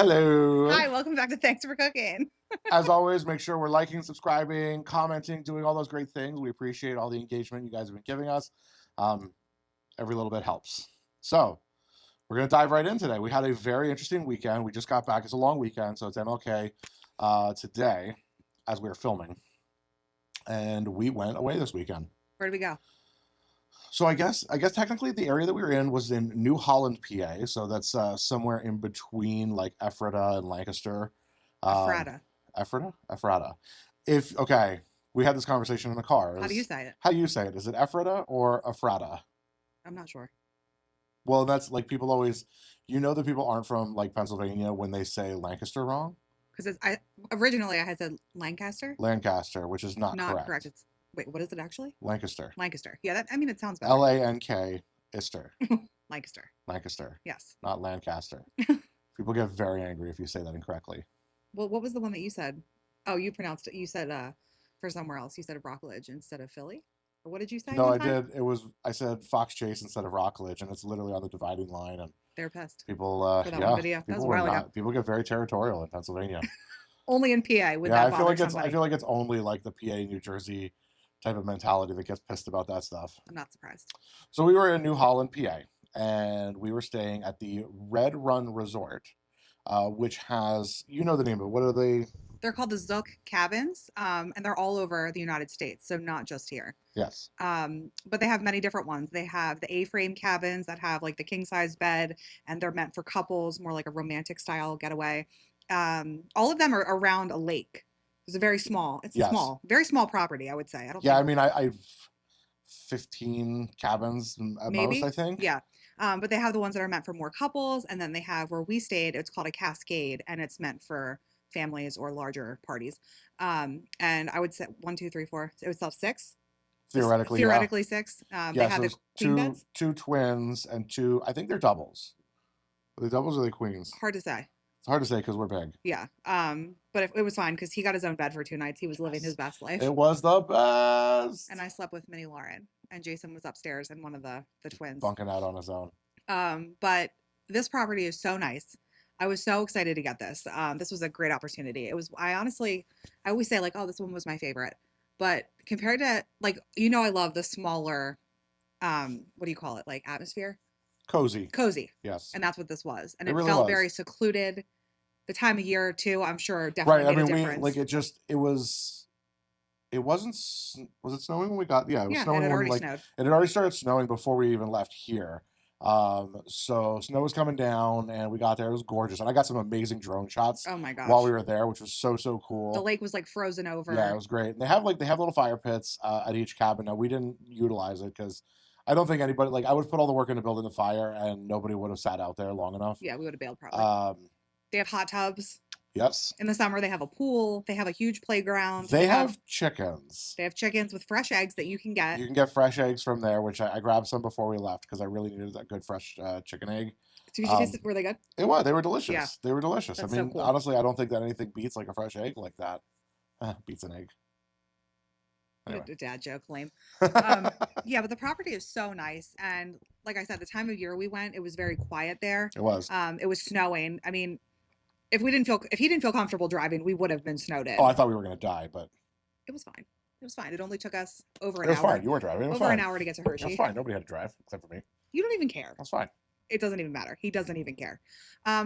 Hello. Hi, welcome back to Thanks for Cooking. As always, make sure we're liking, subscribing, commenting, doing all those great things. We appreciate all the engagement you guys have been giving us. Um, every little bit helps. So, we're going to dive right in today. We had a very interesting weekend. We just got back. It's a long weekend, so it's MLK today as we were filming. And we went away this weekend. Where do we go? So I guess technically the area that we were in was in New Holland, PA. So that's somewhere in between like Ephrata and Lancaster. Um, Ephrata. Ephrata. If okay, we had this conversation in the car. How do you say it? How do you say it? Is it Ephrata or Ephrata? I'm not sure. Well, that's like people always, that people aren't from like Pennsylvania when they say Lancaster wrong. Because originally I had said Lancaster. Lancaster, which is not Not correct. correct. It's wait, what is it actually? Lancaster. Lancaster. Yeah, it sounds better. Lank Ister. Lancaster. Lancaster. Yes. Not Lancaster. People get very angry if you say that incorrectly. Well, what was the one that you said? Oh, you pronounced it. You said for somewhere else. You said Rockledge instead of Philly. Or what did you say? No, one I time? did. I said Fox Chase instead of Rockledge, and it's literally on the dividing line. And They're pissed people, for that one video. That was a while ago. People get very territorial in Pennsylvania. Only in PA would Yeah, that bother somebody. I feel like it's only like the PA, New Jersey type of mentality that gets pissed about that stuff. I'm not surprised. So we were in New Holland, PA, and we were staying at the Red Run Resort, which has, the name of it. What are they? They're called the Zook Cabins, and they're all over the United States, so not just here. Yes. But they have many different ones. They have the A-frame cabins that have like the king size bed, and they're meant for couples, more like a romantic style getaway. All of them are around a lake. It's very small. It's Yes. small, very small property, I would say. I don't. Yeah, think, I mean, I've 15 cabins at maybe. most, I think. Yeah. But they have the ones that are meant for more couples, and then they have where we stayed. It's called a Cascade, and it's meant for families or larger parties. And I would say 1, 2, 3, 4. It would sell 6. Theoretically, Theoretically 6. They had so the queen beds. two twins and two. I think they're doubles. Are they doubles or are they queens? Hard to say. It's hard to say because we're big. Yeah. But it was fine because he got his own bed for 2 nights. He was living his best life. It was the best. And I slept with Minnie Lauren, and Jason was upstairs and one of the twins. Bunking out on his own. But this property is so nice. I was so excited to get this. This was a great opportunity. I always say like, oh, this one was my favorite. But compared to like, I love the smaller, what do you call it? Like atmosphere? Cozy. Yes. And that's what this was. And it really felt was. very secluded. The time of year too, I'm sure definitely made a difference. It wasn't, was it snowing when we got, yeah, it was snowing. It had already snowed. It had already started snowing before we even left here. So snow was coming down and we got there. It was gorgeous. And I got some amazing drone shots. Oh my gosh. While we were there, which was so cool. The lake was like frozen over. Yeah, it was great. And they have little fire pits at each cabin. Now we didn't utilize it because I don't think anybody, I would have put all the work into building the fire and nobody would have sat out there long enough. Yeah, we would have bailed probably. They have hot tubs. Yes. In the summer, they have a pool. They have a huge playground. They have chickens. They have chickens with fresh eggs that you can get. You can get fresh eggs from there, which I grabbed some before we left because I really needed that good fresh chicken egg. Did you taste it? Were they good? They were delicious. Yeah. They were delicious. That's I mean, so cool. Honestly, I don't think that anything beats like a fresh egg like that. Beats an egg. Anyway. Dad joke, lame. Yeah, but the property is so nice, and like I said, the time of year we went, it was very quiet there. It was. It was snowing. I mean, if he didn't feel comfortable driving, we would have been snowed in. Oh, I thought we were gonna die, but it was fine. It was fine. It only took us over an hour. It was hour. fine. You were driving. It was over fine. An hour to get to Hershey. It was fine. Nobody had to drive except for me. You don't even care. That's fine. It doesn't even matter. He doesn't even care.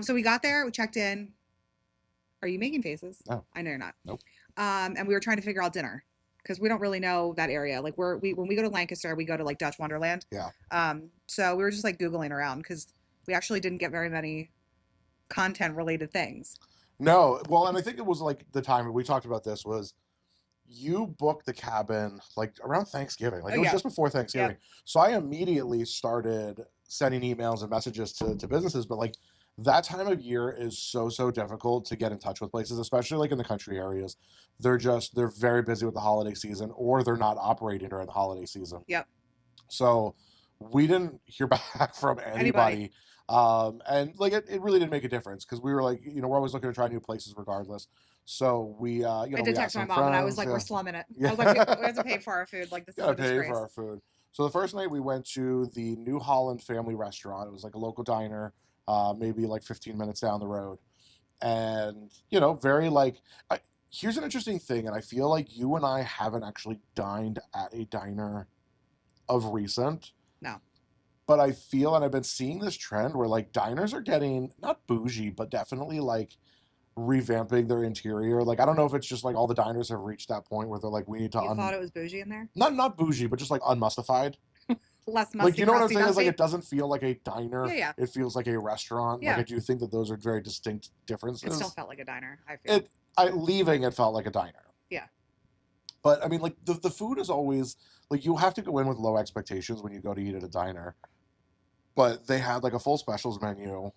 So we got there. We checked in. Are you making faces? No. I know you're not. Nope. And we were trying to figure out dinner because we don't really know that area. Like when we go to Lancaster, we go to like Dutch Wonderland. Yeah. So we were just like Googling around because we actually didn't get very many content related things. No. Well, and I think it was like the time we talked about this was you booked the cabin like around Thanksgiving. Like it was just before Thanksgiving. Yep. So I immediately started sending emails and messages to businesses, but like that time of year is so difficult to get in touch with places, especially like in the country areas. They're very busy with the holiday season or they're not operating during the holiday season. Yep. So we didn't hear back from anybody. And like it really didn't make a difference because we were like, we're always looking to try new places regardless. So we, I did text my mom and I was like, we're slumming it. Yeah. I was like, we have to pay for our food. Like this is a disgrace. Pay for our food. So the first night we went to the New Holland Family Restaurant. It was like a local diner, maybe like 15 minutes down the road. and very like. Here's an interesting thing, and I feel like you and I haven't actually dined at a diner of recent. No. But I feel, and I've been seeing this trend where like diners are getting not bougie, but definitely like revamping their interior. Like I don't know if it's just like all the diners have reached that point where they're like, we need to You thought it was bougie in there? not bougie, but just like unmustified. Less musty, Like you know what I'm saying? Is like dusty. it doesn't feel like a diner. Yeah, yeah. It feels like a restaurant. Yeah. Like I do think that those are very distinct differences. It still felt like a diner, I feel. Leaving it felt like a diner. Yeah. But I mean, like the food is always like you have to go in with low expectations when you go to eat at a diner. But they had like a full specials menu,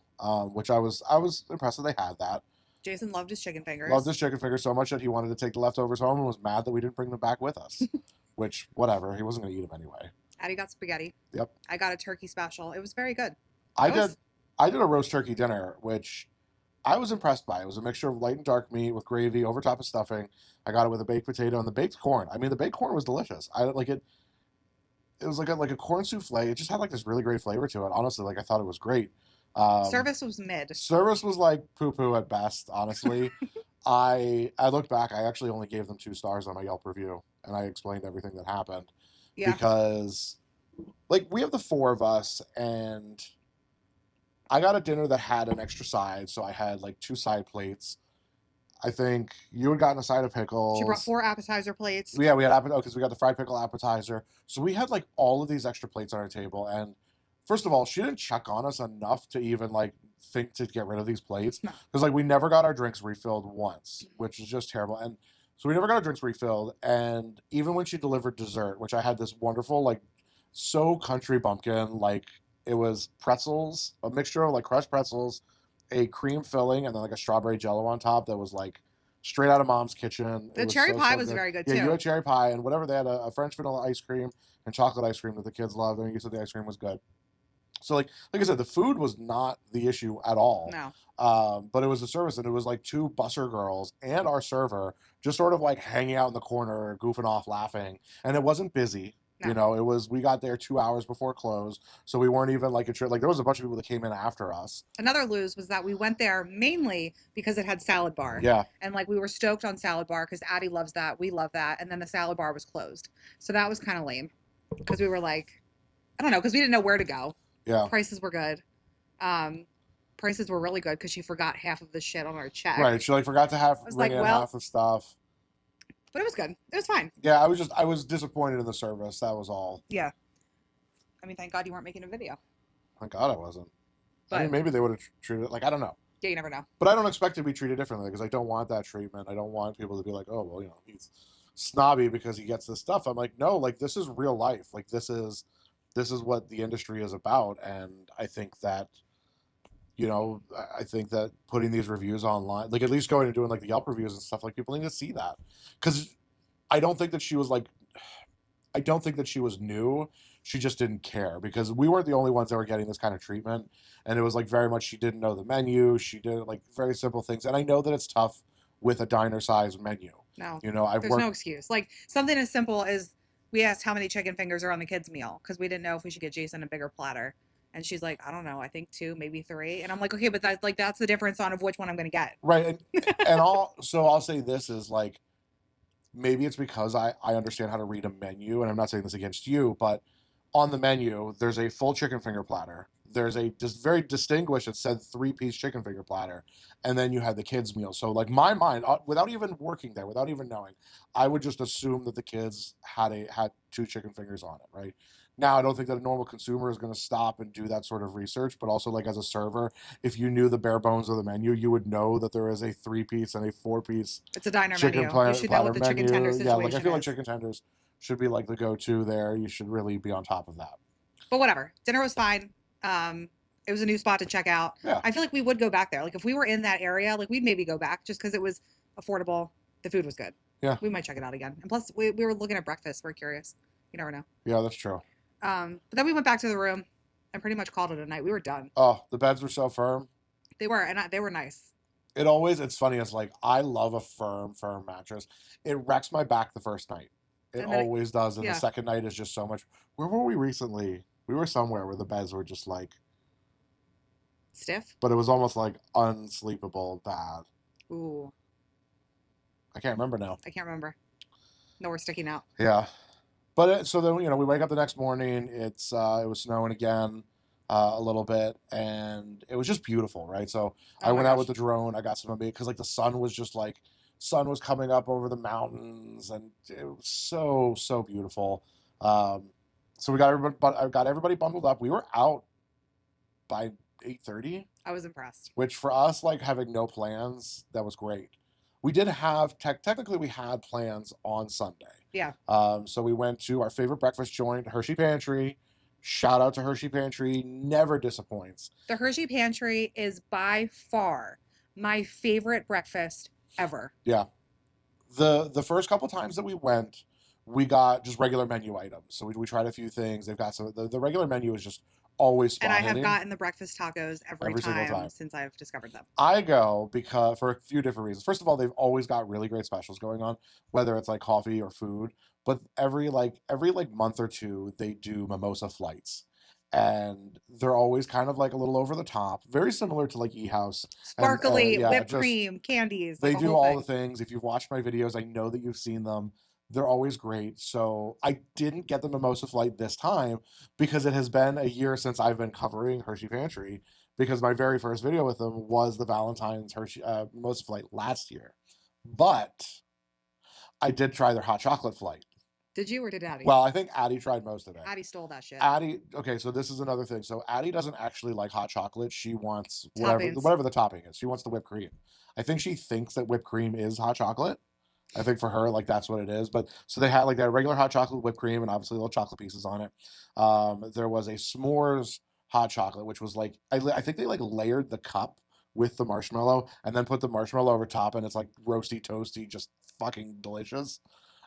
which I was impressed that they had that. Jason loved his chicken fingers. Loved his chicken fingers so much that he wanted to take the leftovers home and was mad that we didn't bring them back with us. Which, whatever, he wasn't going to eat them anyway. Addie got spaghetti. Yep. I got a turkey special. It was very good. I did a roast turkey dinner, which I was impressed by. It was a mixture of light and dark meat with gravy over top of stuffing. I got it with a baked potato and the baked corn. I mean, the baked corn was delicious. I like it. It was like a corn souffle. It just had like this really great flavor to it. Honestly, like I thought it was great. Service was mid. Service was like poo poo at best. Honestly, I looked back. I actually only gave them 2 stars on my Yelp review, and I explained everything that happened. Yeah. Because, like, we have the 4 of us, and I got a dinner that had an extra side, so I had like 2 side plates. I think you had gotten a side of pickles. She brought 4 appetizer plates. Yeah, we had because we got the fried pickle appetizer. So we had like all of these extra plates on our table. And first of all, she didn't check on us enough to even like think to get rid of these plates. No. Because like we never got our drinks refilled once, which is just terrible. And so we never got our drinks refilled. And even when she delivered dessert, which I had this wonderful like so country bumpkin, like it was pretzels, a mixture of like crushed pretzels, a cream filling, and then like a strawberry jello on top that was like straight out of mom's kitchen. The cherry pie was very good too. Yeah, you had cherry pie and whatever. They had a French vanilla ice cream and chocolate ice cream that the kids loved. And you said the ice cream was good. So like I said, the food was not the issue at all. No. But it was the service, and it was like 2 busser girls and our server just sort of like hanging out in the corner, goofing off, laughing, and it wasn't busy. No. It was, we got there 2 hours before close, so we weren't even like like there was a bunch of people that came in after us. Another lose was that we went there mainly because it had salad bar. Yeah. And like we were stoked on salad bar because Addie loves that, we love that, and then the salad bar was closed, so that was kind of lame because we were like, I don't know, because we didn't know where to go. Yeah. Prices were good. Prices were really good because she forgot half of the shit on our check. Right. She like forgot to bring in half the stuff. But it was good. It was fine. Yeah, I was disappointed in the service. That was all. Yeah. I mean, thank God you weren't making a video. Thank God I wasn't. But, I mean, maybe they would have treated it like, I don't know. Yeah, you never know. But I don't expect to be treated differently because I don't want that treatment. I don't want people to be like, oh, well, he's snobby because he gets this stuff. I'm like, no, like this is real life. Like this is what the industry is about. And I think that, I think that putting these reviews online, like at least going and doing like the Yelp reviews and stuff, like people need to see that. Because I don't think that she was new. She just didn't care because we weren't the only ones that were getting this kind of treatment. And it was like very much, she didn't know the menu. She did like very simple things. And I know that it's tough with a diner size menu. No, there's no excuse. Like something as simple as we asked how many chicken fingers are on the kids' meal because we didn't know if we should get Jason a bigger platter. And she's like, I don't know, I think 2, maybe 3. And I'm like, okay, but that's the difference of which one I'm going to get. Right. And I'll say this is like, maybe it's because I understand how to read a menu, and I'm not saying this against you, but on the menu, there's a full chicken finger platter. There's a just very distinguished, it said 3-piece chicken finger platter. And then you had the kids' meal. So like my mind, without even working there, without even knowing, I would just assume that the kids had 2 chicken fingers on it, right? Now, I don't think that a normal consumer is going to stop and do that sort of research, but also like as a server, if you knew the bare bones of the menu, you would know that there is a 3-piece and a 4-piece. It's a diner menu. You should know what the chicken tender situation like I feel like chicken tenders should be like the go-to there. You should really be on top of that. But whatever. Dinner was fine. It was a new spot to check out. Yeah. I feel like we would go back there. Like if we were in that area, like we'd maybe go back just because it was affordable. The food was good. Yeah. We might check it out again. And plus, we were looking at breakfast. We're curious. You never know. Yeah, that's true. But then we went back to the room and pretty much called it a night. We were done. Oh, the beds were so firm. They were, and they were nice. It's funny. It's like, I love a firm mattress. It wrecks my back the first night. It always does. And the second night is just so much. Where were we recently? We were somewhere where the beds were just like Stiff? But it was almost like unsleepable bad. Ooh. I can't remember now. I can't remember. No, we're sticking out. Yeah. But so then, we wake up the next morning. It was snowing again a little bit, and it was just beautiful, right? So I went out with the drone. I got some of it because like the sun was coming up over the mountains, and it was so beautiful. So I got everybody bundled up. We were out by 8:30. I was impressed. Which for us, like having no plans, that was great. We did have technically we had plans on Sunday. Yeah. So we went to our favorite breakfast joint, Hershey Pantry. Shout out to Hershey Pantry, never disappoints. The Hershey Pantry is by far my favorite breakfast ever. Yeah. The first couple times that we went, we got just regular menu items. So we tried a few things. They've got some. The regular menu is just always spot And I have hitting. gotten the breakfast tacos every time since I've discovered them. I go because for a few different reasons. First of all, they've always got really great specials going on, whether it's like coffee or food. But every month or two, they do mimosa flights, and they're always kind of like a little over the top, very similar to like E-House. Sparkly, whipped cream, candies. They do all the things. If you've watched my videos, I know that you've seen them. They're always great. So I didn't get the mimosa flight this time because it has been a year since I've been covering Hershey Pantry, because my very first video with them was the Valentine's Hershey mimosa flight last year. But I did try their hot chocolate flight. Did you or did Addie? Well, I think Addie tried most of it. Addie stole that shit. Okay, so this is another thing. So Addie doesn't actually like hot chocolate. She wants whatever the topping is. She wants the whipped cream. I think she thinks that whipped cream is hot chocolate. I think for her, like that's what it is. But so they had like that regular hot chocolate whipped cream and obviously little chocolate pieces on it. There was a s'mores hot chocolate, which was like I think they like layered the cup with the marshmallow and then put the marshmallow over top, and it's like roasty toasty, just fucking delicious.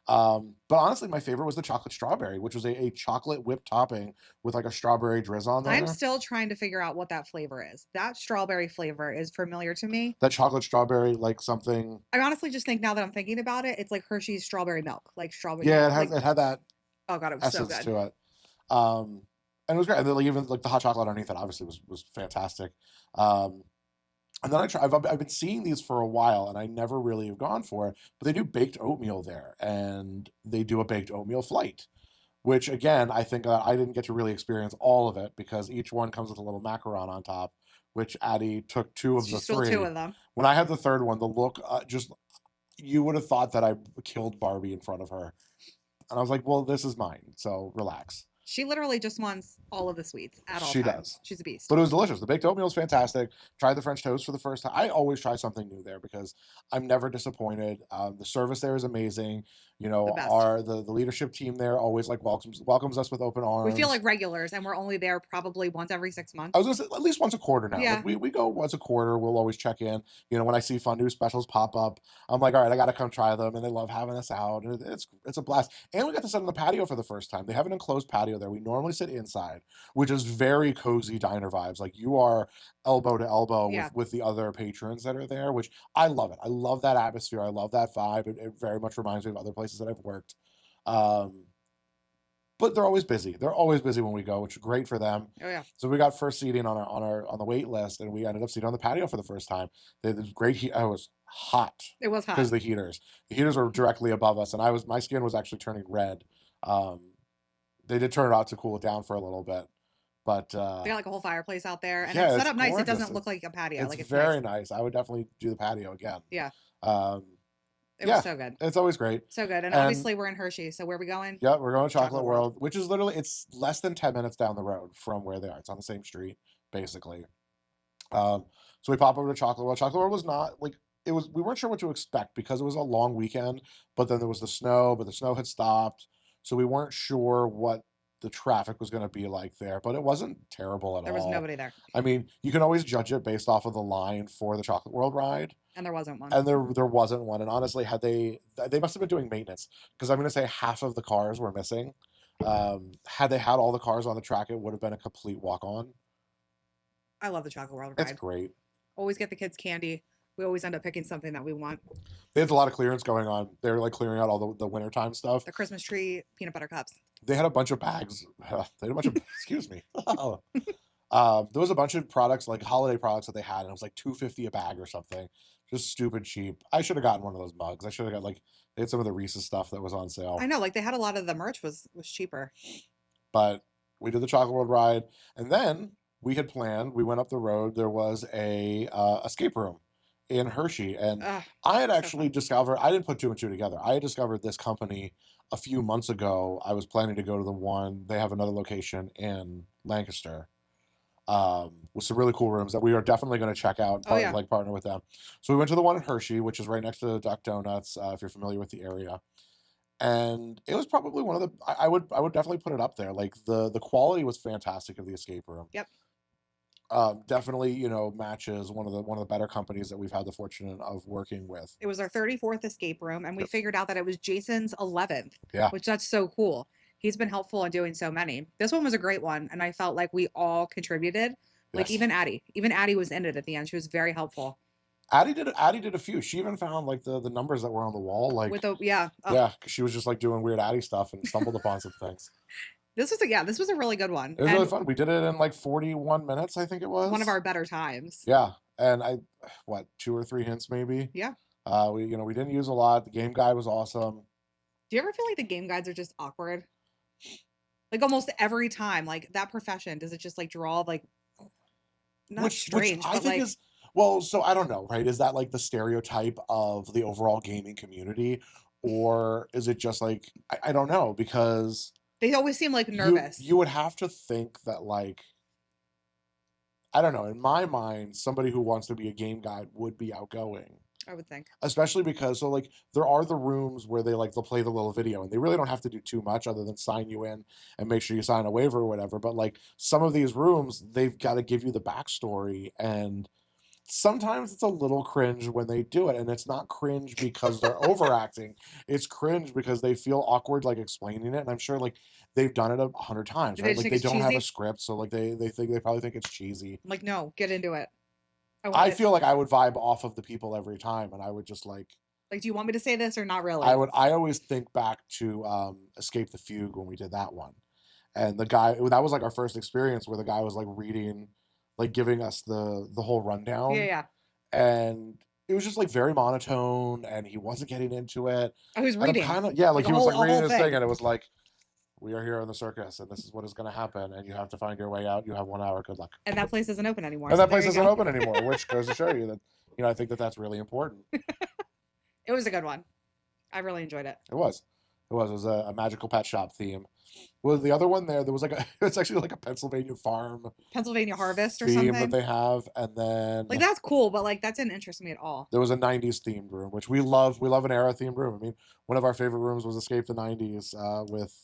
But honestly, my favorite was the chocolate strawberry, which was a chocolate whipped topping with like a strawberry drizz on there. I'm still trying to figure out what that flavor is. That strawberry flavor is familiar to me. That chocolate strawberry, like something. I honestly just think now that I'm thinking about it, it's like Hershey's strawberry milk, like strawberry. Yeah, milk. it had that. Oh god, it was so good. To it. And it was great. And then like, even like the hot chocolate underneath it obviously was fantastic. And then I've been seeing these for a while, and I never really have gone for it. But they do baked oatmeal there, and they do a baked oatmeal flight, which again I think I didn't get to really experience all of it because each one comes with a little macaron on top, which Addie took two of the three. She stole two of them. When I had the third one, the look just you would have thought that I killed Barbie in front of her, and I was like, well, this is mine, so relax. She literally just wants all of the sweets at all times. She does. She's a beast. But it was delicious. The baked oatmeal is fantastic. Tried the French toast for the first time. I always try something new there because I'm never disappointed. The service there is amazing. You know, the leadership team there always like welcomes us with open arms. We feel like regulars, and we're only there probably once every 6 months. I was gonna say at least once a quarter now. Yeah. Like we go once a quarter. We'll always check in. You know, when I see fun new specials pop up, I'm like, all right, I gotta come try them, and they love having us out. And it's a blast. And we got to sit on the patio for the first time. They have an enclosed patio there. We normally sit inside, which is very cozy diner vibes. Like you are elbow to elbow with the other patrons that are there, which I love it. I love that atmosphere. I love that vibe. It very much reminds me of other places that I've worked. But they're always busy. They're always busy when we go, which is great for them. Oh yeah. So we got first seating on the wait list, and we ended up sitting on the patio for the first time. They had great heat. I was hot. It was hot because the heaters were directly above us, and my skin was actually turning red. They did turn it out to cool it down for a little bit, but they got like a whole fireplace out there, and it's set up nice. Gorgeous. It doesn't look like a patio. It's very nice. I would definitely do the patio again. Yeah. It was so good. It's always great. So good. And obviously we're in Hershey, so where are we going? Yeah, we're going to Chocolate World, which is literally, it's less than 10 minutes down the road from where they are. It's on the same street, basically. So we pop over to Chocolate World. Chocolate World was not, like, we weren't sure what to expect because it was a long weekend, but then there was the snow, but the snow had stopped. So we weren't sure what the traffic was going to be like there, but it wasn't terrible at all. There was nobody there. I mean, you can always judge it based off of the line for the Chocolate World ride. And there wasn't one. And there wasn't one. And honestly, they must have been doing maintenance because I'm going to say half of the cars were missing. Had they had all the cars on the track, it would have been a complete walk-on. I love the Chocolate World ride. It's great. Always get the kids candy. We always end up picking something that we want. There's a lot of clearance going on. They're like clearing out all the wintertime stuff. The Christmas tree peanut butter cups. They had a bunch of bags. They had a bunch of excuse me. There was a bunch of products, like holiday products that they had, and it was like $2.50 a bag or something. Just stupid cheap. I should have gotten one of those mugs. I should have got like they had some of the Reese's stuff that was on I sale. know, like they had a lot of the merch was cheaper. But we did the Chocolate World ride, and then we had planned. We went up the road. There was a escape room in Hershey, and Ugh, I had so actually fun. discovered. I didn't put two and two together. I had discovered this company a few months ago. I was planning to go to the one. They have another location in Lancaster, with some really cool rooms that we are definitely going to check out, Oh yeah. like partner with them. So we went to the one in Hershey, which is right next to Duck Donuts, if you're familiar with the area. And it was probably one of the I would definitely put it up there. Like the quality was fantastic of the escape room. Yep. Definitely, matches one of the better companies that we've had the fortune of working with. It was our 34th escape room, and we Yep. figured out that it was Jason's 11th, Yeah. which that's so cool. He's been helpful in doing so many. This one was a great one, and I felt like we all contributed. Like Yes. even Addie was in it at the end. She was very helpful Addie did a few. She even found like the numbers that were on the wall. with Like, the yeah. Oh, yeah, 'cause she was just like doing weird Addie stuff and stumbled upon some things. this was a really good one, It was really and fun. We did it in like 41 minutes, I think it one of was. our better times. Yeah. And what, two or three hints maybe? Yeah. We didn't use a lot. The game guide was awesome. Do you ever feel like the game guides are just awkward? Like almost every time, like that profession, does it just like draw like not Which strange, I but think like is, well, so I don't know, right? Is that like the stereotype of the overall gaming community? Or is it just like I don't know, because they always seem like you nervous. you would have to think that, like, I don't know, in my mind, somebody who wants to be a game guide would be outgoing. I would think. Especially because, so like, there are the rooms where they'll play the little video, and they really don't have to do too much other than sign you in and make sure you sign a waiver or whatever. But like some of these rooms, they've got to give you the backstory, and sometimes it's a little cringe when they do it, and it's not cringe because they're overacting. It's cringe because they feel awkward like explaining it, and I'm sure like they've done it 100 times, Do they right? just Like think they it's don't have a cheesy? script, so like they probably think it's cheesy. I'm like, no, get into it. I want I it. feel like I would vibe off of the people every time, and I would just like Like, do you want me to say this or not I really? would I always think back to Escape the Fugue when we did that one. And the guy that was like our first experience where the guy was like reading, like giving us the whole Yeah, rundown, yeah. and it was just like very monotone, and he wasn't getting into it. I was And I'm reading kind of, yeah, like like he was like a reading whole this thing, thing. and it was like, we are here in the circus, and this is what is going to happen, and you have to find your way out. You have 1 hour. Good luck. And that place isn't open anymore. And So that there place you isn't go. open anymore, which goes to show you that, I think that that's really important. It was a good one. I really enjoyed it. It was. It was. It was a magical pet shop theme. Well, the other one there was like it's actually like a Pennsylvania farm Pennsylvania Harvest or theme that something. they have, and then Like that's cool, but like that didn't interest me at all. there was a '90s themed room, which we love. We love an era themed room. I mean, one of our favorite rooms was Escape the '90s, with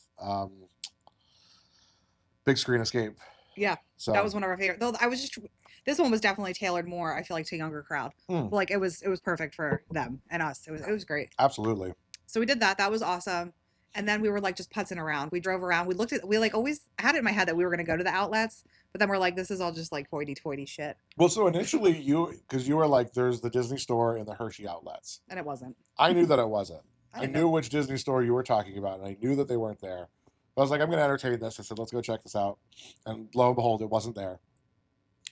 Big Screen Escape. Yeah, So that was one of our favorite. Though I was just this one was definitely tailored more. I feel like to a younger crowd. But, like it was perfect for them and us. It was great. absolutely. So we did that. That was awesome. And then we were like just putzing around. We drove around. We like always had it in my head that we were gonna go to the outlets, but then we're like, this is all just like hoity-toity shit, Well, so initially because you were like, there's the Disney store and the Hershey outlets. and it wasn't. I knew that it wasn't. I didn't knew know. which Disney store you were talking about, and I knew that they weren't there. I was like, I'm going to entertain this. I said, let's go check this out. And lo and behold, it wasn't there.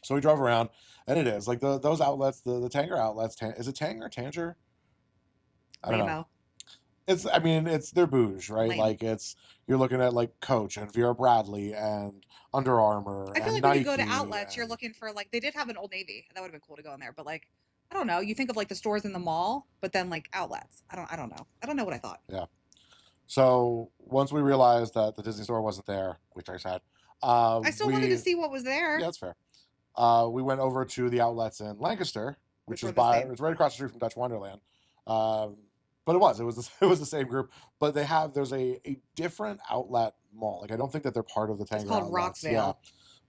So we drove around, and it is like those outlets, the Tanger outlets. Is it Tanger, Tanger? I don't know. Lame-o. It's their bouge, right? Lame. Like you're looking at like Coach and Vera Bradley and Under Armour I feel and like when you go to Nike outlets, you're looking for like they did have an Old Navy. That would have been cool to go in there, but like I don't know. You think of like the stores in the mall, but then like outlets. I don't know. I don't know what I thought. Yeah. So once we realized that the Disney store wasn't there, which I said, I still wanted to we see what was there. yeah, that's fair. We went over to the outlets in Lancaster, which Which is were the same. it's right across the street from Dutch Wonderland. But it was the same group. But there's a different outlet mall. Like I don't think that they're part of the Tanger It's called outlets. Yeah, Rockville.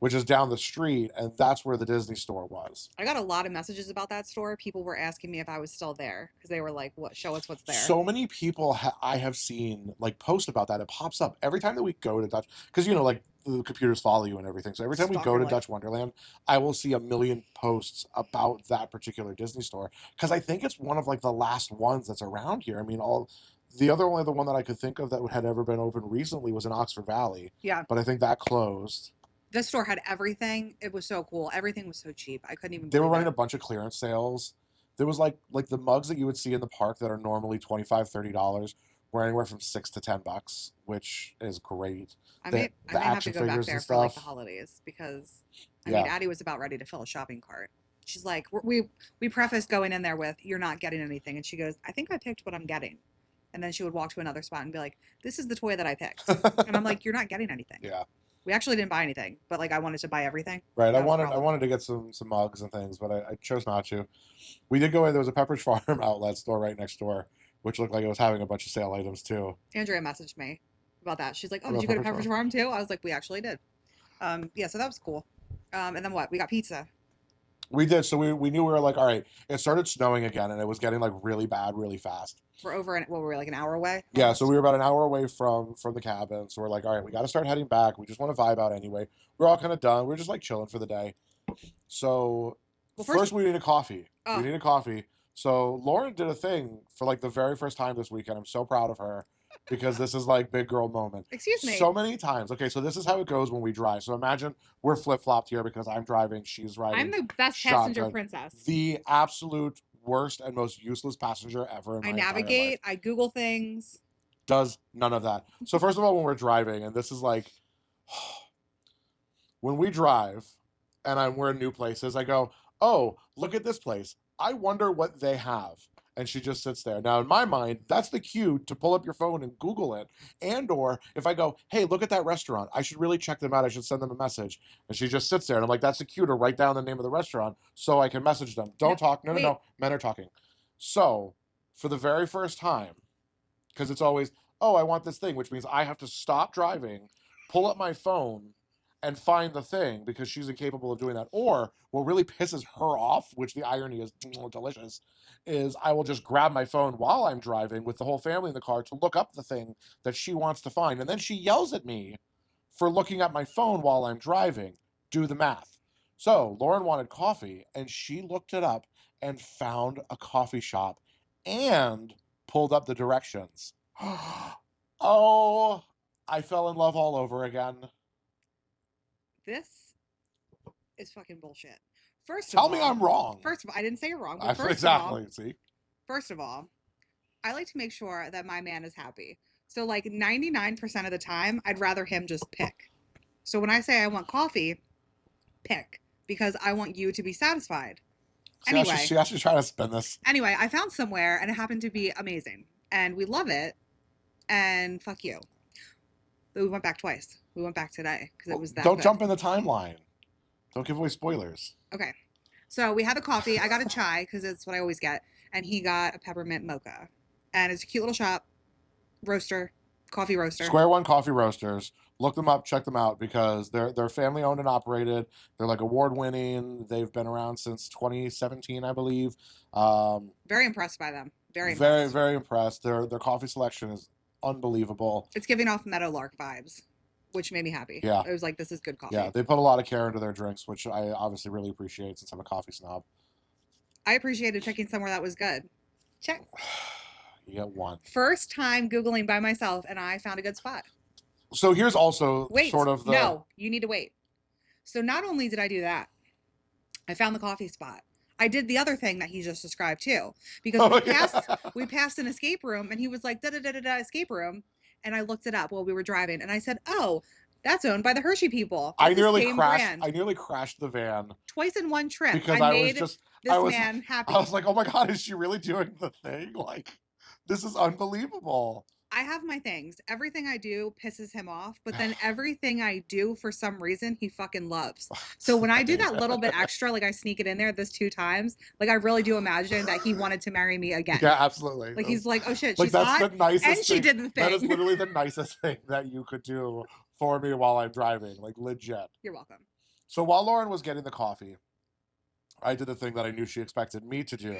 which is down the street, and that's where the Disney store was. I got a lot of messages about that store. People were asking me if I was still there because they were like, "What? Show us what's there." So many people I have seen like post about that. It pops up every time that we go to Dutch, because like the computers follow you and everything. So every time we Stalker go to life. Dutch Wonderland, I will see a million posts about that particular Disney store, because I think it's one of like the last ones that's around here. I mean, only the one that I could think of that had ever been open recently was in Oxford Valley, Yeah. but I think that closed. This store had everything. It was so cool. Everything was so cheap. I couldn't even They were believe running it. a bunch of clearance sales. There was like the mugs that you would see in the park that are normally $25-$30 were anywhere from $6 to $10, which is great. I The may have to action go back figures there and for like the stuff. holidays because I mean Yeah. Addie was about ready to fill a shopping cart. She's like, we prefaced going in there with, "You're not getting anything," and she goes, "I think I picked what I'm getting," and then she would walk to another spot and be like, "This is the toy that I picked," and I'm like, "You're not getting anything." Yeah. We actually didn't buy anything, but like I wanted to buy everything. Right. That was the I problem. wanted to get some mugs and things, but I chose not to. We did go in. There was a Pepperidge Farm outlet store right next door, which looked like it was having a bunch of sale items too. Andrea messaged me about that. She's like, "Oh, What did you about go to Pepperidge Pepperidge Farm? Farm too?" I was like, "We actually did." Yeah, so that was cool. And then what? We got pizza. We did. So we knew we were like, all right. It started snowing again, and it was getting like really bad, really fast. We're over what were we like an hour away? Yeah, so Almost? we were about an hour away from the cabin. So we're like, all right, we got to start heading back. We just want to vibe out anyway. We're all kind of done. We're just like chilling for the day. So Well, first we need a coffee. We oh, need a coffee. So Lauren did a thing for like the very first time this weekend. I'm so proud of her because this is like big girl moment. excuse me. So many times. Okay, so this is how it goes when we drive. So imagine we're flip flopped here because I'm driving, she's riding. I'm the best passenger shotgun. princess. The absolute worst and most useless passenger ever in my I entire navigate. life. I Google things. Does none of that. So first of all, when we're driving, and this is like when we drive and we're in new places, I go, oh, look at this place. I wonder what they have. And she just sits there. Now, in my mind, that's the cue to pull up your phone and Google it. And or if I go, hey, look at that restaurant. I should really check them out. I should send them a message. And she just sits there. And I'm like, that's the cue to write down the name of the restaurant so I can message them. Don't talk. No. Men are talking. So for the very first time, because it's always, oh, I want this thing, which means I have to stop driving, pull up my phone, and find the thing because she's incapable of doing that. Or what really pisses her off, which the irony is delicious, is I will just grab my phone while I'm driving with the whole family in the car to look up the thing that she wants to find. And then she yells at me for looking at my phone while I'm driving. Do the math. So Lauren wanted coffee, and she looked it up and found a coffee shop and pulled up the directions. Oh, I fell in love all over again. This is fucking bullshit. Tell me I'm wrong. First of all, I didn't say you're wrong. But first exactly. Of all, See. First of all, I like to make sure that my man is happy. So like 99% of the time, I'd rather him just pick. So when I say I want coffee, pick because I want you to be satisfied. Anyway, she actually trying to spin this. Anyway, I found somewhere and it happened to be amazing, and we love it. And fuck you. But we went back twice. We went back today because it was that. Don't jump in the timeline. Don't give away spoilers. Okay. So we had the coffee. I got a chai because it's what I always get, and he got a peppermint mocha. And it's a cute little shop, roaster, coffee roaster. Square One Coffee Roasters. Look them up, check them out because they're family owned and operated. They're like award winning. They've been around since 2017, I believe. Very impressed by them. Very impressed. Their coffee selection is unbelievable. It's giving off Meadowlark vibes, which made me happy. Yeah. It was like, this is good coffee. Yeah, they put a lot of care into their drinks, which I obviously really appreciate since I'm a coffee snob. I appreciated picking somewhere that was good. Check. You get one. First time Googling by myself, and I found a good spot. So here's also sort of the... No, you need to wait. So not only did I do that, I found the coffee spot. I did the other thing that he just described too, because we passed an escape room, and he was like, da-da-da-da-da, escape room. And I looked it up while we were driving, and I said, oh, that's owned by the Hershey people. I nearly crashed the van. Twice in one trip. Because I made this man happy. I was like, oh my God, is she really doing the thing? Like, this is unbelievable. I have my things. Everything I do pisses him off, but then everything I do, for some reason, he fucking loves. So when I do that little bit extra, like I sneak it in there this 2 times, like I really do imagine that he wanted to marry me again. Yeah, absolutely. Like he's like, oh shit, like she's that's hot, the nicest and she thing. did the thing. That is literally the nicest thing that you could do for me while I'm driving, like legit. You're welcome. So while Lauren was getting the coffee, I did the thing that I knew she expected me to do.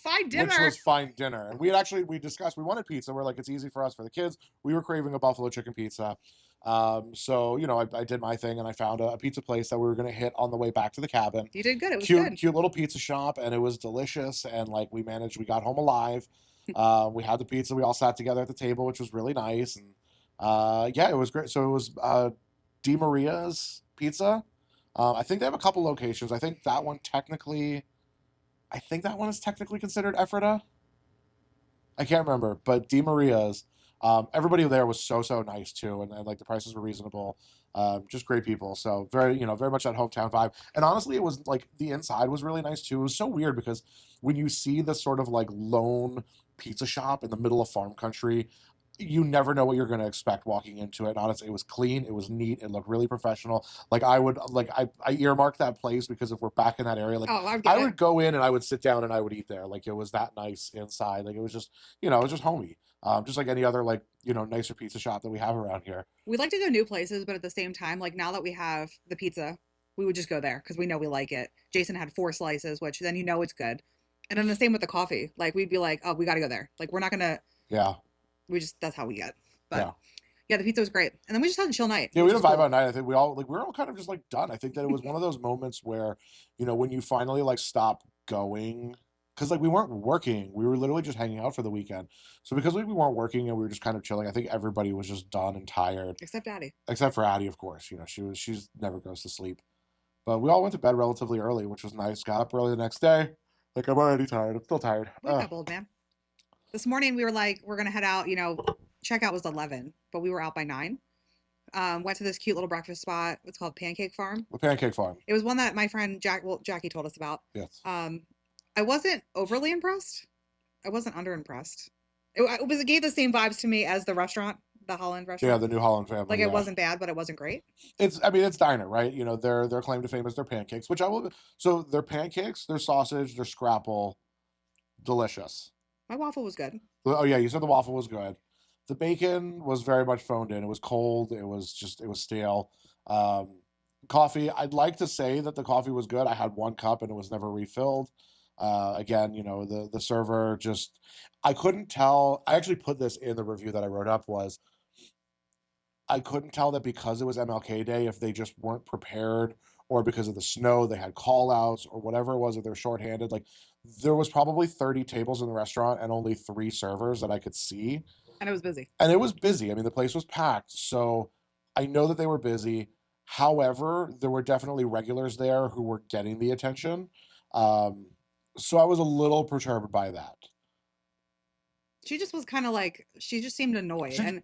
Fine dinner. Which was fine dinner. And we discussed, we wanted pizza. We're like, it's easy for us, for the kids. We were craving a buffalo chicken pizza. So, you know, I did my thing and I found a pizza place that we were going to hit on the way back to the cabin. You did good. It was good. Cute little pizza shop, and it was delicious. And like we got home alive. We had the pizza. We all sat together at the table, which was really nice. And yeah, it was great. So it was Di Maria's Pizza. I think they have a couple locations. I think that one is technically considered Ephrata. I can't remember, but Di Maria's. Everybody there was so nice too, and like the prices were reasonable. Just great people. So very much that hometown vibe. And honestly, it was like the inside was really nice too. It was so weird because when you see this sort of like lone pizza shop in the middle of farm country, you never know what you're going to expect walking into it. And honestly, it was clean, it was neat, it looked really professional. Like I earmarked that place because if we're back in that area, like Oh, I I get it. would go in and I would sit down and I would eat there. Like it was that nice inside. Like it was just it was just homey. Just like any other like nicer pizza shop that we have around here. We like to go new places, but at the same time, like now that we have the pizza, we would just go there because we know we like it. Jason had 4 slices, which then it's good. And then the same with the coffee. Like we'd be like, oh, we got to go there. Like we're not gonna. Yeah. That's how we get. But Yeah. yeah, the pizza was great. And then we just had a chill night. Yeah, we had a vibe on night. I think we were all kind of just like done. I think that it was one of those moments where, when you finally like stop going, because like we weren't working, we were literally just hanging out for the weekend. So because we weren't working and we were just kind of chilling, I think everybody was just done and tired. Except Addie. Except for Addie, of course. She's never goes to sleep. But we all went to bed relatively early, which was nice. Got up early the next day. Like I'm already tired. I'm still tired. Wake up, old man. This morning we were like, we're gonna head out. Checkout was 11, but we were out by 9. Went to this cute little breakfast spot. It's called Pancake Farm. The Pancake Farm. It was one that my friend Jackie told us about. Yes. I wasn't overly impressed. I wasn't underimpressed. It gave the same vibes to me as the restaurant, the Holland restaurant. Yeah, the New Holland family. Like it wasn't bad, but it wasn't great. It's diner, right? Their claim to fame is their pancakes, which I will. So their pancakes, their sausage, their scrapple, delicious. My waffle was good. Oh yeah, you said the waffle was good. The bacon was very much phoned in. It was cold. It was stale. Coffee. I'd like to say that the coffee was good. I had 1 cup and it was never refilled. Again, the server just. I couldn't tell. I actually put this in the review that I wrote up. I couldn't tell that because it was MLK Day if they just weren't prepared or because of the snow they had call outs or whatever it was, if they're shorthanded. Like there was probably 30 tables in the restaurant and only 3 servers that I could see. And it was busy. And it was busy. I mean, the place was packed. So I know that they were busy. However, there were definitely regulars there who were getting the attention. So I was a little perturbed by that. She just was kind of like, she just seemed annoyed.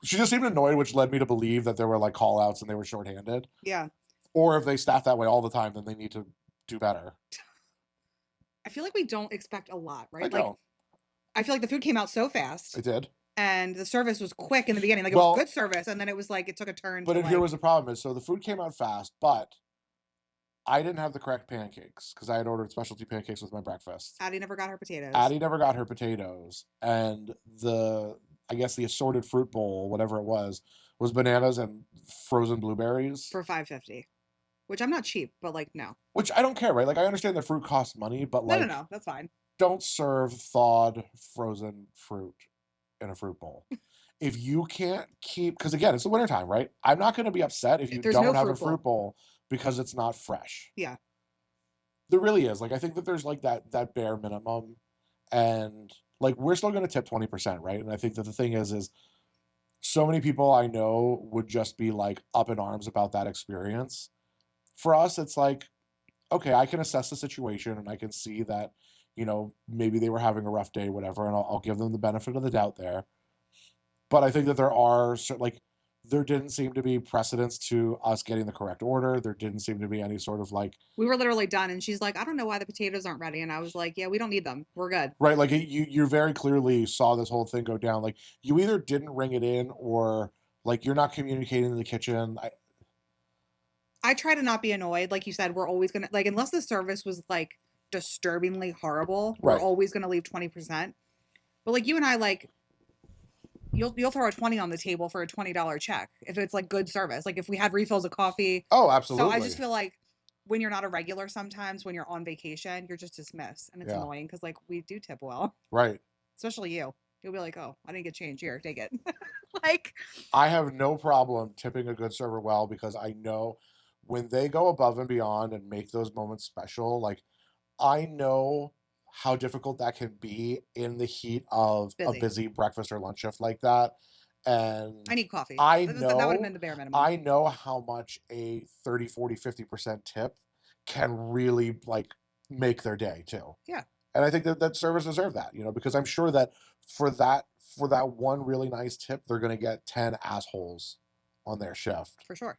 She just seemed annoyed, which led me to believe that there were like call outs and they were shorthanded. Yeah. Or if they staff that way all the time, then they need to do better. I feel like we don't expect a lot, right? I don't. I feel like the food came out so fast. It did. And the service was quick in the beginning. Like it was good service. And then it was like, it took a turn. But here was the problem so the food came out fast, but I didn't have the correct pancakes because I had ordered specialty pancakes with my breakfast. Addie never got her potatoes. And I guess the assorted fruit bowl, whatever it was bananas and frozen blueberries. For $5.50. Which I'm not cheap, but like, no. Which I don't care, right? Like, I understand that fruit costs money, but like... No, that's fine. Don't serve thawed frozen fruit in a fruit bowl. If you can't keep... Because again, it's the wintertime, right? I'm not going to be upset if you don't have a fruit bowl because it's not fresh. Yeah. There really is. Like, I think that there's like that bare minimum. And like, we're still going to tip 20%, right? And I think that the thing is so many people I know would just be like up in arms about that experience. For us, it's like, okay, I can assess the situation and I can see that, maybe they were having a rough day, whatever, and I'll give them the benefit of the doubt there. But I think that there didn't seem to be precedence to us getting the correct order. There didn't seem to be any sort of like... We were literally done, and she's like, I don't know why the potatoes aren't ready. And I was like, yeah, we don't need them. We're good. Right, like you very clearly saw this whole thing go down. Like, you either didn't ring it in or, like, you're not communicating in the kitchen. I try to not be annoyed. Like you said, we're always going to... Like, unless the service was, like, disturbingly horrible, right, we're always going to leave 20%. But, like, you and I, like... You'll throw a 20 on the table for a $20 check if it's like good service. Like if we had refills of coffee. Oh, absolutely. So I just feel like when you're not a regular, sometimes when you're on vacation, you're just dismissed, and it's annoying because like we do tip well, right? Especially you. You'll be like, oh, I didn't get change here, take it. Like I have no problem tipping a good server well because I know when they go above and beyond and make those moments special. Like I know how difficult that can be in the heat of a busy breakfast or lunch shift like that. And I need coffee. I That would have know, been the bare minimum. I know how much a 30, 40, 50% tip can really like make their day too. Yeah. And I think that servers deserve that, because I'm sure that for that one really nice tip, they're going to get 10 assholes on their shift. For sure.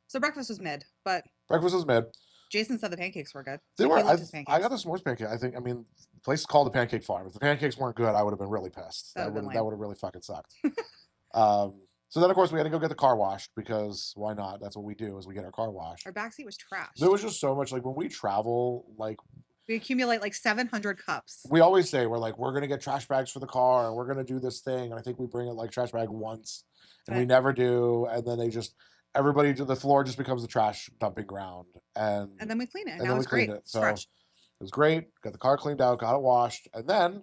So breakfast was mid, but breakfast was mid. Jason said the pancakes were good. They were. He loved his pancakes. I got the s'mores pancake. The place is called the Pancake Farm. If the pancakes weren't good, I would have been really pissed. That would have really fucking sucked. So then, of course, we had to go get the car washed because why not? That's what we do, is we get our car washed. Our backseat was trash. There was just so much, like when we travel, like we accumulate like 700 cups. We always say we're going to get trash bags for the car and we're going to do this thing. And I think we bring it like trash bag once and we never do. And then everybody to the floor just becomes the trash dumping ground. And then we clean it. And now it's great. So it's fresh. It was great. Got the car cleaned out, got it washed. And then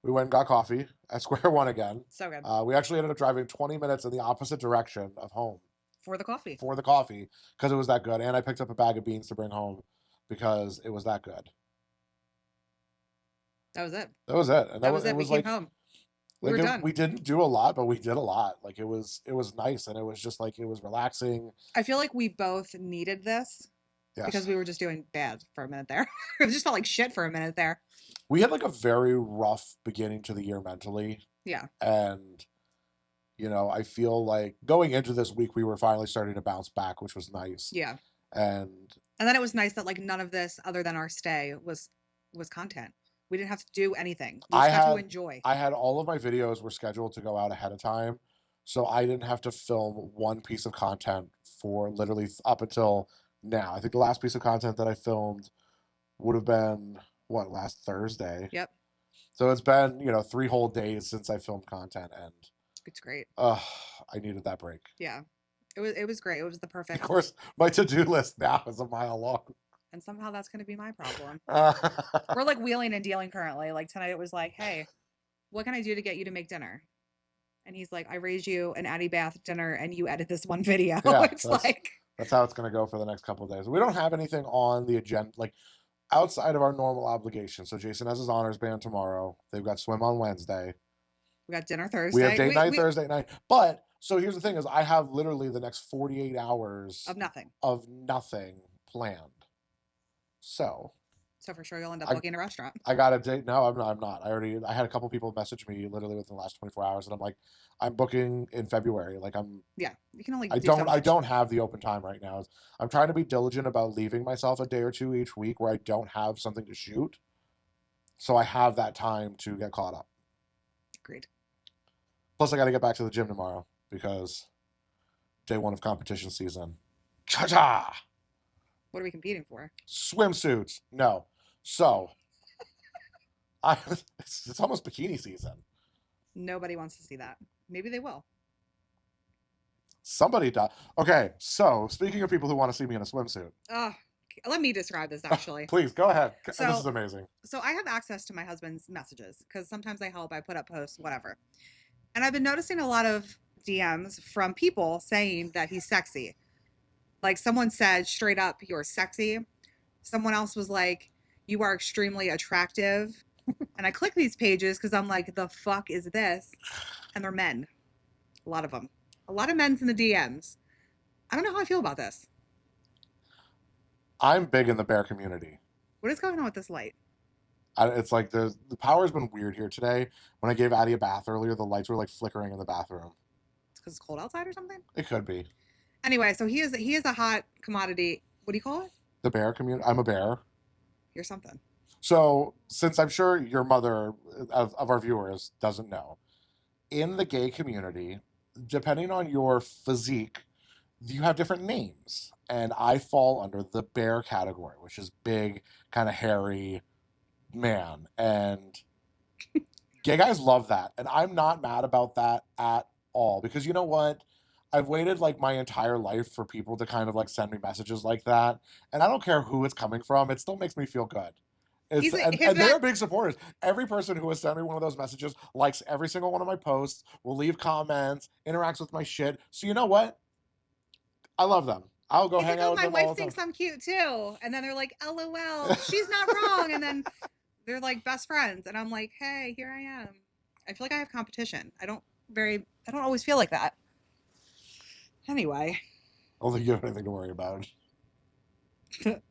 we went and got coffee at Square One again. So good. We actually ended up driving 20 minutes in the opposite direction of home. For the coffee. Because it was that good. And I picked up a bag of beans to bring home because it was that good. That was it. And that was it. We came home. We were done. We didn't do a lot, but we did a lot. Like it was nice, and it was just like it was relaxing. I feel like we both needed this. Yes. Because we were just doing bad for a minute there. It just felt like shit for a minute there. We had like a very rough beginning to the year mentally. Yeah. And I feel like going into this week we were finally starting to bounce back, which was nice. Yeah. And then it was nice that like none of this other than our stay was content. We didn't have to do anything. We just had to enjoy. I had all of my videos were scheduled to go out ahead of time. So I didn't have to film one piece of content for literally up until now. I think the last piece of content that I filmed would have been, last Thursday? Yep. So it's been, 3 whole days since I filmed content, and it's great. I needed that break. Yeah. It was great. It was the perfect. Of course, my to-do list now is a mile long. And somehow that's going to be my problem. We're like wheeling and dealing currently. Like tonight it was like, hey, what can I do to get you to make dinner? And he's like, I raised you an Addie Bath dinner and you edit this one video. Yeah, that's how it's going to go for the next couple of days. We don't have anything on the agenda, like outside of our normal obligations. So Jason has his honors band tomorrow. They've got swim on Wednesday. We got dinner Thursday. We have date night Thursday night. But so here's the thing is I have literally the next 48 hours of nothing planned. So for sure you'll end up booking a restaurant. I got a date. No, I'm not. I had a couple people message me literally within the last 24 hours, and I'm like, I'm booking in February. Like Yeah, you can only. I don't have the open time right now. I'm trying to be diligent about leaving myself a day or two each week where I don't have something to shoot, so I have that time to get caught up. Agreed. Plus, I got to get back to the gym tomorrow because day 1 of competition season. Cha-cha! What are we competing for? Swimsuits. No. So, it's almost bikini season. Nobody wants to see that. Maybe they will. Somebody does. Okay, so speaking of people who want to see me in a swimsuit. Let me describe this actually. Please, go ahead. This is amazing. So I have access to my husband's messages because sometimes I help, I put up posts, whatever. And I've been noticing a lot of DMs from people saying that he's sexy. Like someone said straight up, you're sexy. Someone else was like, you are extremely attractive. And I click these pages because I'm like, the fuck is this? And they're men. A lot of them. A lot of men's in the DMs. I don't know how I feel about this. I'm big in the bear community. What is going on with this light? It's like the power's been weird here today. When I gave Addie a bath earlier, the lights were like flickering in the bathroom. It's because it's cold outside or something? It could be. Anyway, so he is a hot commodity. What do you call it? The bear community. I'm a bear. You're something. So, since I'm sure your mother of our viewers doesn't know, in the gay community, depending on your physique, you have different names. And I fall under the bear category, which is big, kind of hairy man. And gay guys love that. And I'm not mad about that at all. Because you know what? I've waited like my entire life for people to kind of like send me messages like that. And I don't care who it's coming from. It still makes me feel good. And they're big supporters. Every person who has sent me one of those messages likes every single one of my posts, will leave comments, interacts with my shit. So you know what? I love them. I'll go hang out with them all the time. My wife thinks I'm cute too. And then they're like, LOL, she's not wrong. And then they're like best friends. And I'm like, hey, here I am. I feel like I have competition. I don't I don't always feel like that. Anyway. I don't think you have anything to worry about.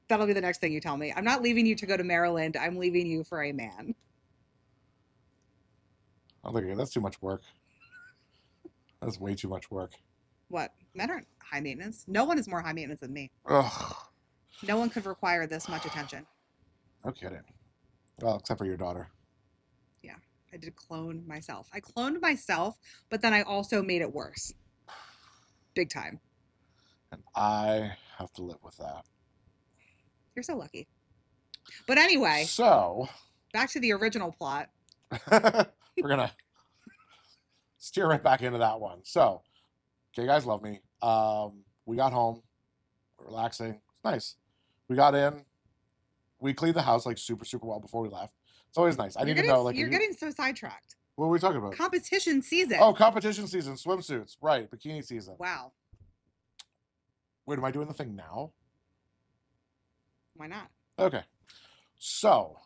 That'll be the next thing you tell me. I'm not leaving you to go to Maryland. I'm leaving you for a man. I don't think that's too much work. That's way too much work. What? Men aren't high maintenance. No one is more high maintenance than me. Ugh. No one could require this much attention. No kidding. Well, except for your daughter. Yeah, I did clone myself. I cloned myself, but then I also made it worse. Big time. And I have to live with that. You're so lucky. But anyway. So. Back to the original plot. We're going to steer right back into that one. So, okay, guys love me. We got home. Relaxing. It's nice. We got in. We cleaned the house like super, super well before we left. It's always nice. I didn't know. Like, you're getting so sidetracked. What were we talking about? Competition season. Oh, competition season. Swimsuits. Right. Bikini season. Wow. Wait, am I doing the thing now? Why not? Okay. So,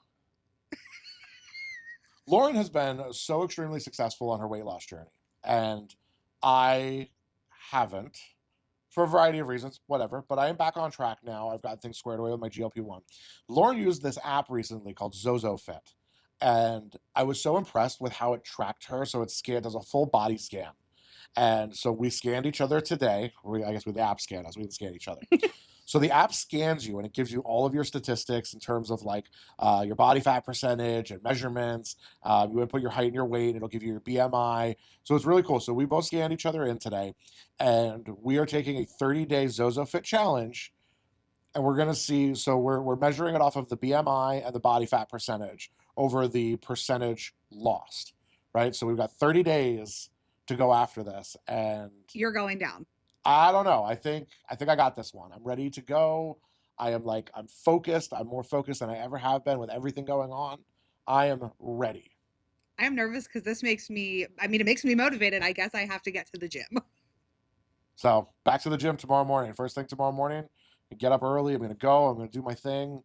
Lauren has been so extremely successful on her weight loss journey. And I haven't, for a variety of reasons, whatever. But I am back on track now. I've got things squared away with my GLP-1. Lauren used this app recently called ZozoFit. And I was so impressed with how it tracked her. So it does a full body scan. And so we scanned each other today. I guess with the app scan us, we didn't scan each other. So the app scans you and it gives you all of your statistics in terms of like your body fat percentage and measurements. You input your height and your weight. It'll give you your BMI. So it's really cool. So we both scanned each other in today. And we are taking a 30-day ZozoFit challenge. And we're going to see, so we're measuring it off of the BMI and the body fat percentage over the percentage lost, right? So we've got 30 days to go after this, and you're going down. I don't know. I think I got this one. I'm ready to go. I'm focused. I'm more focused than I ever have been with everything going on. I am ready. I am nervous because it makes me motivated. I guess I have to get to the gym. So back to the gym tomorrow morning. First thing tomorrow morning, I get up early. I'm going to go. I'm going to do my thing.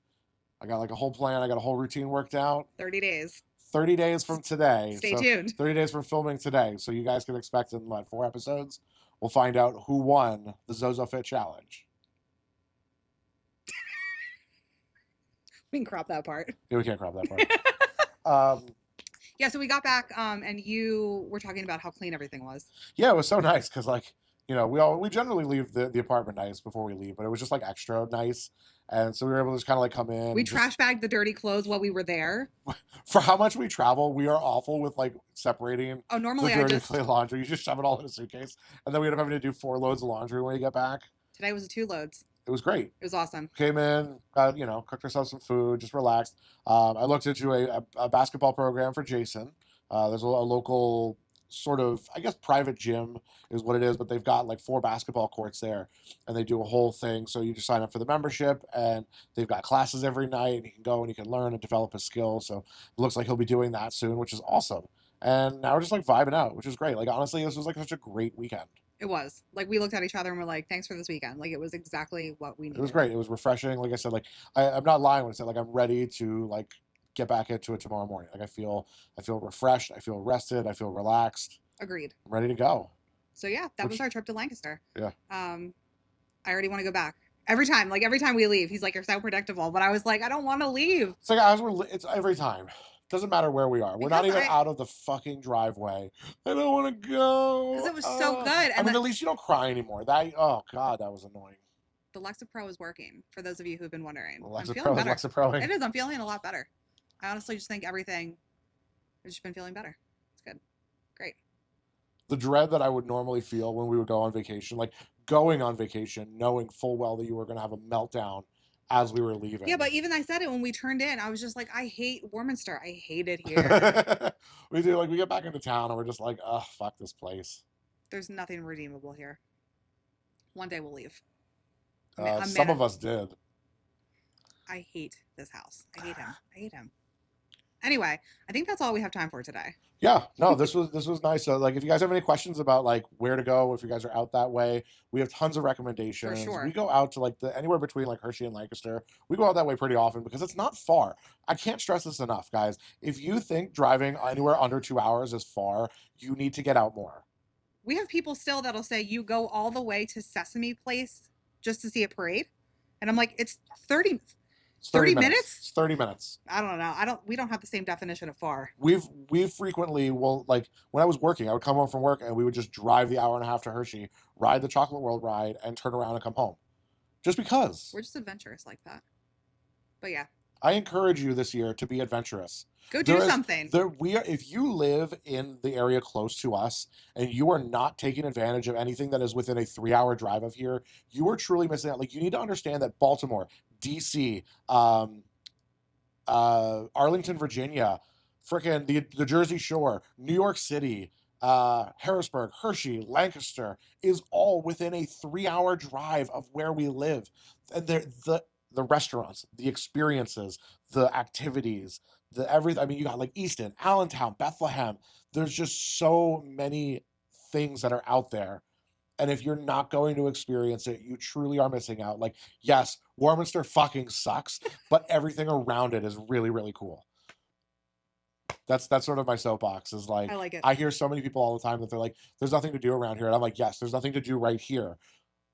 I got like a whole plan. I got a whole routine worked out. 30 days. 30 days from today. Stay tuned. 30 days from filming today. So you guys can expect in 4 episodes, we'll find out who won the ZozoFit challenge. We can crop that part. Yeah, we can't crop that part. Yeah, so we got back and you were talking about how clean everything was. Yeah, it was so nice because we generally leave the apartment nice before we leave, but it was just like extra nice. And so we were able to just kind of come in. We trash bagged the dirty clothes while we were there. For how much we travel, we are awful with separating. Oh, normally the dirty laundry. You just shove it all in a suitcase, and then we end up having to do 4 loads of laundry when we get back. Today was 2 loads. It was great. It was awesome. Came in, cooked ourselves some food, just relaxed. I looked into a basketball program for Jason. There's a local sort of, I guess, private gym is what it is, but they've got 4 basketball courts there, and they do a whole thing. So you just sign up for the membership, and they've got classes every night, and you can go and you can learn and develop a skill. So it looks like he'll be doing that soon, which is awesome. And now we're just vibing out, which is great. Honestly, this was such a great weekend. It was. We looked at each other and we're like, thanks for this weekend. It was exactly what we needed. It was great. It was refreshing. Like I said, I'm not lying when I said I'm ready to get back into it tomorrow morning. I feel refreshed. I feel rested. I feel relaxed. Agreed. I'm ready to go. So yeah, that was our trip to Lancaster. Yeah. I already want to go back. Every time we leave, he's like, you're so predictable. But I was like, I don't want to leave. It's it's every time. Doesn't matter where we are. We're not even out of the fucking driveway. I don't want to go. Because it was so good. And at least you don't cry anymore. Oh God, that was annoying. The Lexapro is working, for those of you who've been wondering. I'm feeling better. It is. I'm feeling a lot better. I honestly just think everything has just been feeling better. It's good. Great. The dread that I would normally feel when we would go on vacation, going on vacation, knowing full well that you were going to have a meltdown as we were leaving. Yeah, but even I said it when we turned in. I was just like, I hate Warminster. I hate it here. We do. We get back into town and we're just like, oh, fuck this place. There's nothing redeemable here. One day we'll leave. Some of us did. I hate this house. I hate him. Anyway, I think that's all we have time for today. Yeah, no, this was nice. So, like, if you guys have any questions about like where to go, if you guys are out that way, we have tons of For recommendations. We sure. go out to like the anywhere between like Hershey and Lancaster. We go out that way pretty often because it's not far. I can't stress this enough, guys. If you think driving anywhere under 2 hours is far, you need to get out more. We have people still that'll say you go all the way to Sesame Place just to see a parade. And I'm like, it's 30, It's 30 minutes. minutes? It's 30 minutes. I don't know. We don't have the same definition of far. We've frequently, well, like when I was working, I would come home from work and we would just drive the hour and a half to Hershey, ride the Chocolate World ride, and turn around and come home. Just because. We're just adventurous like that. But yeah. I encourage you this year to be adventurous. Go do something. If you live in the area close to us and you are not taking advantage of anything that is within a 3-hour drive of here, you are truly missing out. Like, you need to understand that Baltimore, DC, Arlington, Virginia, frickin' the Jersey Shore, New York City, Harrisburg, Hershey, Lancaster is all within a 3-hour drive of where we live. And the restaurants, the experiences, the activities, the everything. I mean, you got like Easton, Allentown, Bethlehem. There's just so many things that are out there. And if you're not going to experience it, you truly are missing out. Like, yes, Warminster fucking sucks, but everything around it is really, really cool. That's sort of my soapbox, is like, I like it. I hear so many people all the time that they're like, there's nothing to do around here. And I'm like, yes, there's nothing to do right here.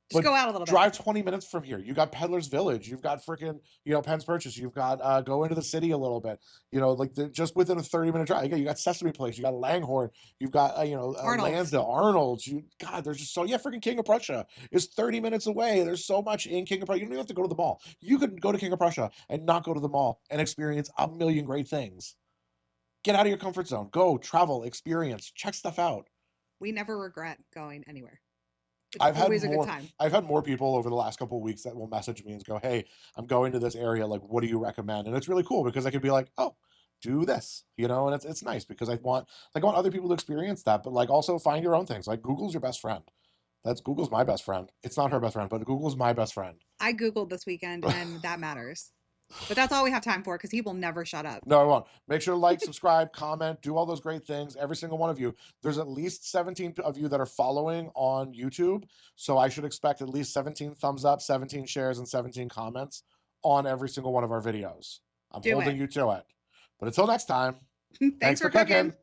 Just go out a little bit. Drive 20 minutes from here. You got Peddler's Village. You've got freaking, Penn's Purchase. You've got go into the city a little bit. Like just within a 30-minute drive. You got Sesame Place. You got Langhorne. You've got Lansdale, Arnold's. There's just freaking King of Prussia is 30 minutes away. There's so much in King of Prussia. You don't even have to go to the mall. You could go to King of Prussia and not go to the mall and experience a million great things. Get out of your comfort zone. Go travel, experience, check stuff out. We never regret going anywhere. It's always a good time. I've had more people over the last couple of weeks that will message me and go, "Hey, I'm going to this area. Like, what do you recommend?" And it's really cool because I could be like, "Oh, do this," and it's nice because I want other people to experience that, but like also find your own things. Like, Google's your best friend. Google's my best friend. It's not her best friend, but Google's my best friend. I Googled this weekend, and that matters. But that's all we have time for because he will never shut up. No, I won't. Make sure to like, subscribe, comment, do all those great things. Every single one of you. There's at least 17 of you that are following on YouTube. So I should expect at least 17 thumbs up, 17 shares, and 17 comments on every single one of our videos. I'm holding you to it. But until next time, thanks for cooking.